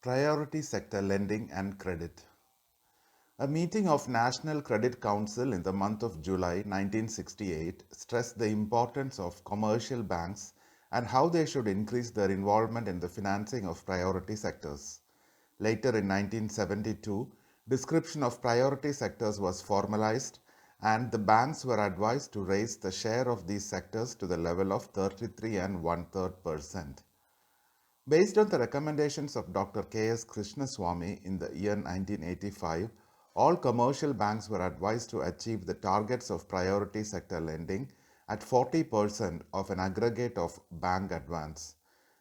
Priority sector lending and credit. A meeting of National Credit Council in the month of July 1968 stressed the importance of commercial banks and how they should increase their involvement in the financing of priority sectors. Later in 1972, description of priority sectors was formalized and the banks were advised to raise the share of these sectors to the level of 33 and one-third%. Based on the recommendations of Dr. K.S. Krishnaswamy in the year 1985, all commercial banks were advised to achieve the targets of priority sector lending at 40% of an aggregate of bank advance.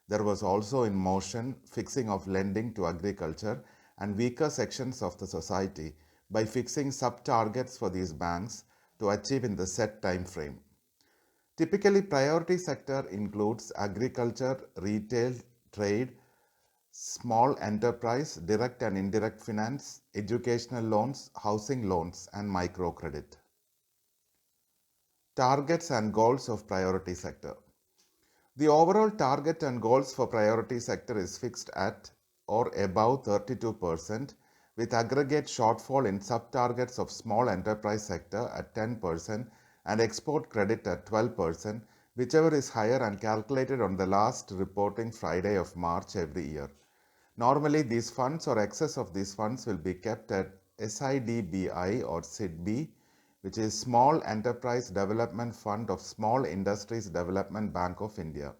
There was also in motion fixing of lending to agriculture and weaker sections of the society by fixing sub-targets for these banks to achieve in the set time frame. Typically, priority sector includes agriculture, retail, trade, small enterprise, direct and indirect finance, educational loans, housing loans, and microcredit. Targets and goals of priority sector. The overall target and goals for priority sector is fixed at or above 32%, with aggregate shortfall in sub-targets of small enterprise sector at 10% and export credit at 12%, whichever is higher and calculated on the last reporting Friday of March every year. Normally, these funds or excess of these funds will be kept at SIDBI or SIDB, which is Small Enterprise Development Fund of Small Industries Development Bank of India,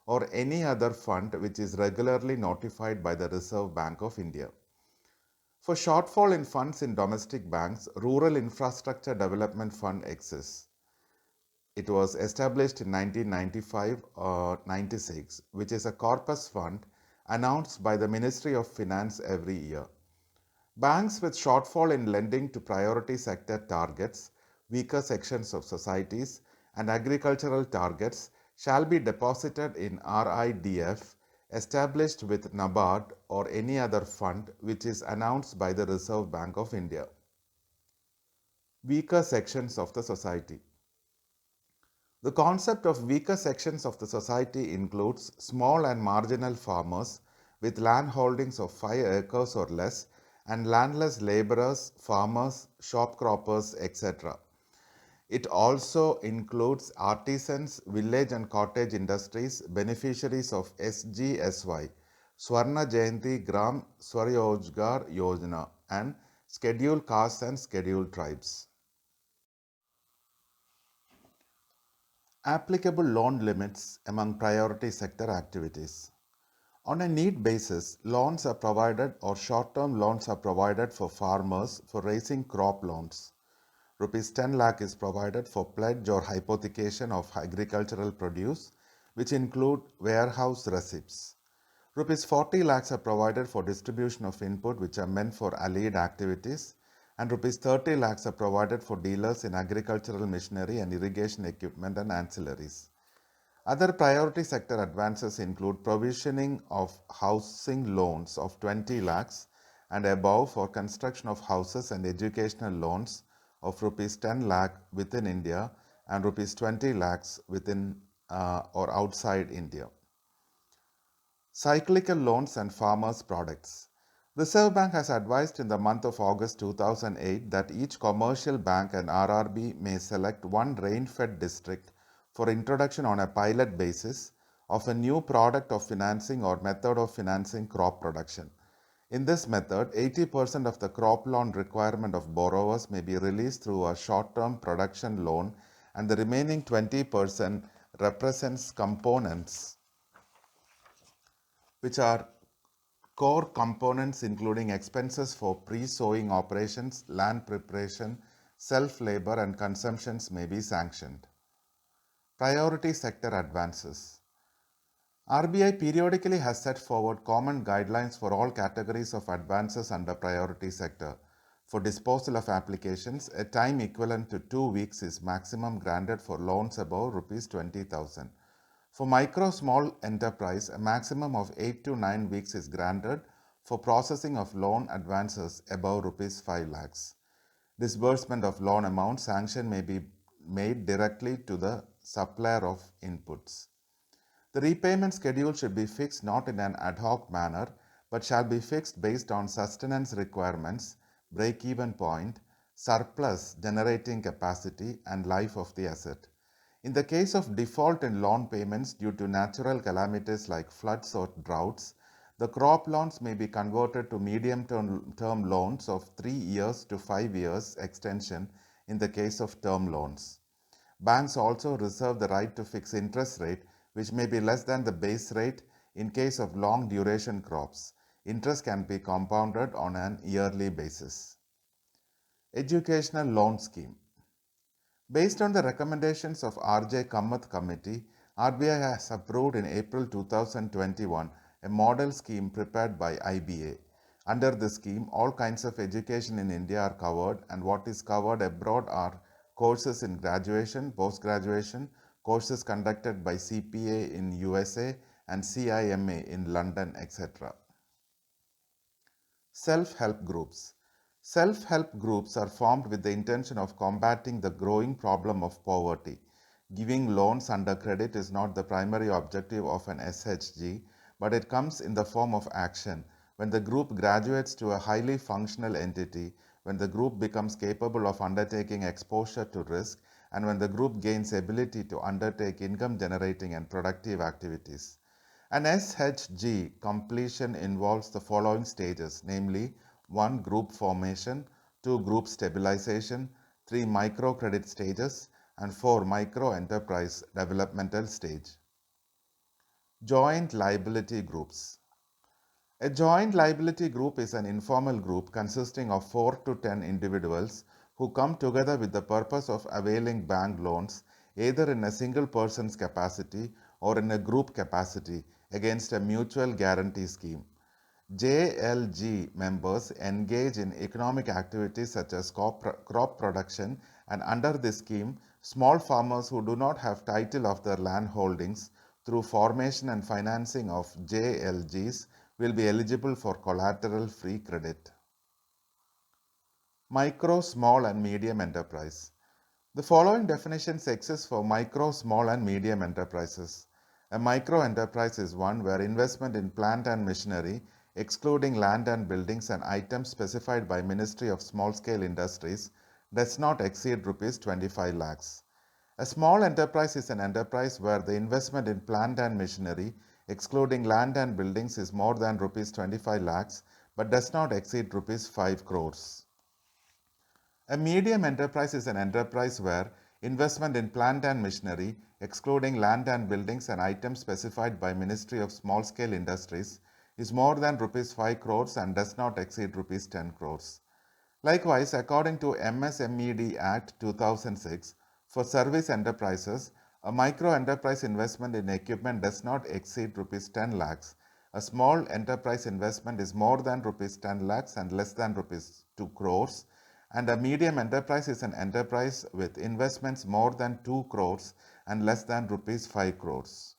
or any other fund which is regularly notified by the Reserve Bank of India. For shortfall in funds in domestic banks, Rural Infrastructure Development Fund exists. It was established in 1995 or 96, which is a corpus fund announced by the Ministry of Finance every year. Banks with shortfall in lending to priority sector targets, weaker sections of societies, and agricultural targets shall be deposited in RIDF established with NABARD or any other fund which is announced by the Reserve Bank of India. Weaker sections of the society. The concept of weaker sections of the society includes small and marginal farmers with land holdings of 5 acres or less and landless laborers, farmers, shop croppers, etc. It also includes artisans, village and cottage industries, beneficiaries of SGSY, Swarna Jayanti Gram Swarojgar Yojana, and scheduled castes and scheduled tribes. Applicable loan limits among priority sector activities. On a need basis, loans are provided or short-term loans are provided for farmers for raising crop loans. Rupees 10 lakh is provided for pledge or hypothecation of agricultural produce, which include warehouse receipts. Rupees 40 lakhs are provided for distribution of input which are meant for allied activities, and rupees 30 lakhs are provided for dealers in agricultural machinery and irrigation equipment and ancillaries. Other priority sector advances include provisioning of housing loans of 20 lakhs and above for construction of houses and educational loans of rupees 10 lakh within India and rupees 20 lakhs within or outside India. Cyclical loans and farmers' products. Reserve Bank has advised in the month of August 2008 that each commercial bank and RRB may select one rain-fed district for introduction on a pilot basis of a new product of financing or method of financing crop production. In this method, 80% of the crop loan requirement of borrowers may be released through a short-term production loan and the remaining 20% represents components which are core components including expenses for pre-sowing operations, land preparation, self-labor and consumptions may be sanctioned. Priority sector advances. RBI periodically has set forward common guidelines for all categories of advances under priority sector. For disposal of applications, a time equivalent to 2 weeks is maximum granted for loans above Rs 20,000. For micro small enterprise, a maximum of 8 to 9 weeks is granted for processing of loan advances above Rs 5 lakhs. Disbursement of loan amount sanction may be made directly to the supplier of inputs. The repayment schedule should be fixed not in an ad hoc manner but shall be fixed based on sustenance requirements, break-even point, surplus generating capacity, and life of the asset. In the case of default in loan payments due to natural calamities like floods or droughts, the crop loans may be converted to medium-term loans of 3 years to 5 years extension in the case of term loans. Banks also reserve the right to fix interest rate, which may be less than the base rate in case of long duration crops. Interest can be compounded on an yearly basis. Educational Loan Scheme. Based on the recommendations of R.J. Kamath Committee, RBI has approved in April 2021 a model scheme prepared by IBA. Under the scheme, all kinds of education in India are covered, and what is covered abroad are courses in graduation, post-graduation, courses conducted by CPA in USA and CIMA in London, etc. Self-help groups. Self-help groups are formed with the intention of combating the growing problem of poverty. Giving loans under credit is not the primary objective of an SHG, but it comes in the form of action. When the group graduates to a highly functional entity, when the group becomes capable of undertaking exposure to risk, and when the group gains ability to undertake income generating and productive activities. An SHG completion involves the following stages, namely 1. Group formation, 2. Group stabilization, 3. Microcredit stages, and 4. Micro-enterprise developmental stage. Joint liability groups. A joint liability group is an informal group consisting of 4 to 10 individuals who come together with the purpose of availing bank loans either in a single person's capacity or in a group capacity against a mutual guarantee scheme. JLG members engage in economic activities such as crop production, and under this scheme, small farmers who do not have title of their land holdings through formation and financing of JLGs will be eligible for collateral-free credit. Micro, small and medium enterprise. The following definitions exist for micro, small and medium enterprises. A micro enterprise is one where investment in plant and machinery, excluding land and buildings and items specified by Ministry of Small Scale Industries, does not exceed Rs 25 lakhs. A small enterprise is an enterprise where the investment in plant and machinery, excluding land and buildings, is more than Rs 25 lakhs but does not exceed Rs 5 crores. A medium enterprise is an enterprise where investment in plant and machinery, excluding land and buildings and items specified by Ministry of Small Scale Industries, is more than Rs 5 crores and does not exceed Rs 10 crores. Likewise, according to MSMED Act 2006, for service enterprises, a micro enterprise investment in equipment does not exceed Rs 10 lakhs. A small enterprise investment is more than Rs 10 lakhs and less than Rs 2 crores. And a medium enterprise is an enterprise with investments more than 2 crores and less than Rs 5 crores.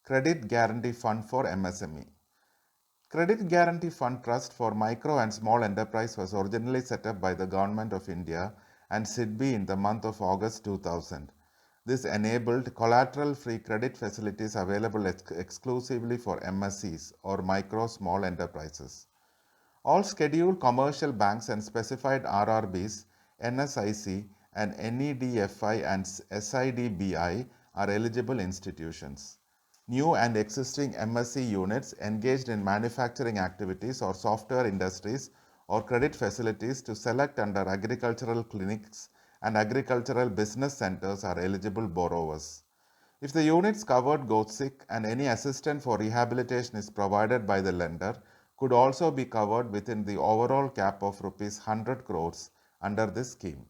Credit Guarantee Fund for MSME. Credit Guarantee Fund Trust for Micro and Small Enterprise was originally set up by the Government of India and SIDBI in the month of August 2000. This enabled collateral-free credit facilities available exclusively for MSEs or micro small enterprises. All scheduled commercial banks and specified RRBs, NSIC and NEDFI and SIDBI are eligible institutions. New and existing MSE units engaged in manufacturing activities or software industries or credit facilities to select under agricultural clinics and agricultural business centers are eligible borrowers. If the units covered go sick and any assistance for rehabilitation is provided by the lender, could also be covered within the overall cap of Rs 100 crores under this scheme.